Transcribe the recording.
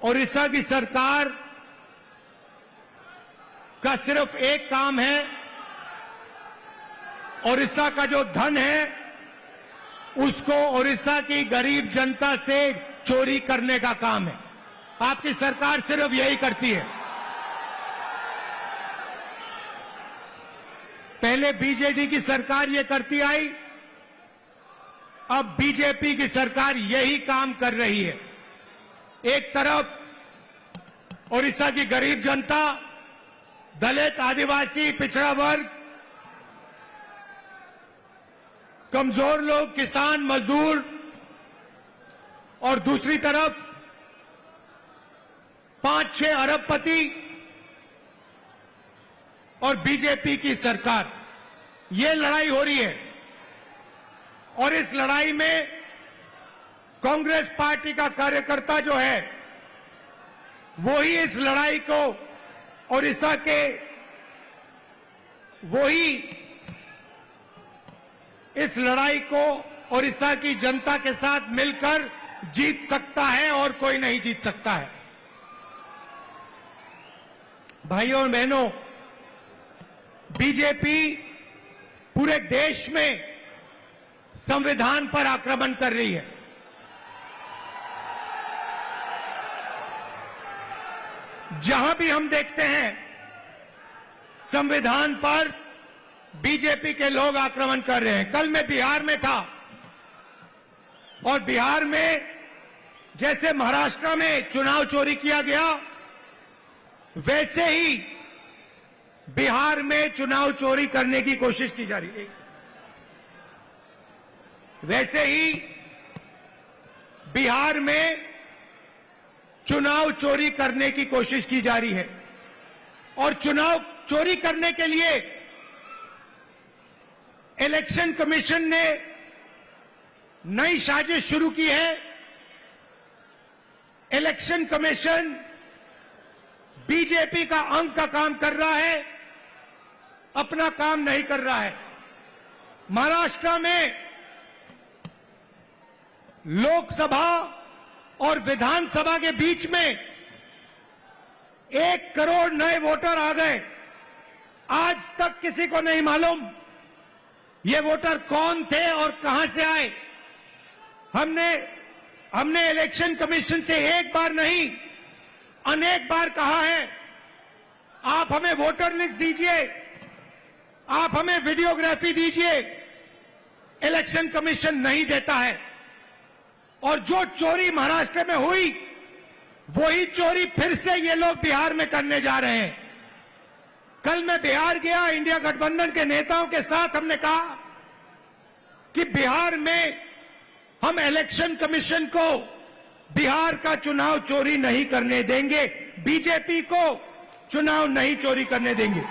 ओडिशा की सरकार का सिर्फ एक काम है, ओडिशा का जो धन है उसको ओडिशा की गरीब जनता से चोरी करने का काम है। आपकी सरकार सिर्फ यही करती है। पहले बीजेडी की सरकार ये करती आई, अब बीजेपी की सरकार यही काम कर रही है। एक तरफ ओडिशा की गरीब जनता, दलित, आदिवासी, पिछड़ा वर्ग, कमजोर लोग, किसान, मजदूर, और दूसरी तरफ 5-6 अरबपति और बीजेपी की सरकार, ये लड़ाई हो रही है। और इस लड़ाई में कांग्रेस पार्टी का कार्यकर्ता जो है वो ही इस लड़ाई को ओडिशा के, वो ही इस लड़ाई को ओडिशा की जनता के साथ मिलकर जीत सकता है और कोई नहीं जीत सकता है। भाइयों और बहनों, बीजेपी पूरे देश में संविधान पर आक्रमण कर रही है। जहां भी हम देखते हैं संविधान पर बीजेपी के लोग आक्रमण कर रहे हैं। कल मैं बिहार में था और बिहार में जैसे महाराष्ट्र में चुनाव चोरी किया गया, वैसे ही बिहार में चुनाव चोरी करने की कोशिश की जा रही है। वैसे ही बिहार में चुनाव चोरी करने की कोशिश की जा रही है। और चुनाव चोरी करने के लिए इलेक्शन कमीशन ने नई साजिश शुरू की है। इलेक्शन कमीशन बीजेपी का अंग का काम कर रहा है, अपना काम नहीं कर रहा है। महाराष्ट्र में लोकसभा और विधानसभा के बीच में 1 करोड़ नए वोटर आ गए। आज तक किसी को नहीं मालूम ये वोटर कौन थे और कहां से आए। हमने इलेक्शन कमीशन से एक बार नहीं, अनेक बार कहा है, आप हमें वोटर लिस्ट दीजिए, आप हमें वीडियोग्राफी दीजिए। इलेक्शन कमीशन नहीं देता है। और जो चोरी महाराष्ट्र में हुई, वही चोरी फिर से ये लोग बिहार में करने जा रहे हैं। कल मैं बिहार गया, इंडिया गठबंधन के नेताओं के साथ हमने कहा कि बिहार में हम इलेक्शन कमीशन को बिहार का चुनाव चोरी नहीं करने देंगे, बीजेपी को चुनाव नहीं चोरी करने देंगे।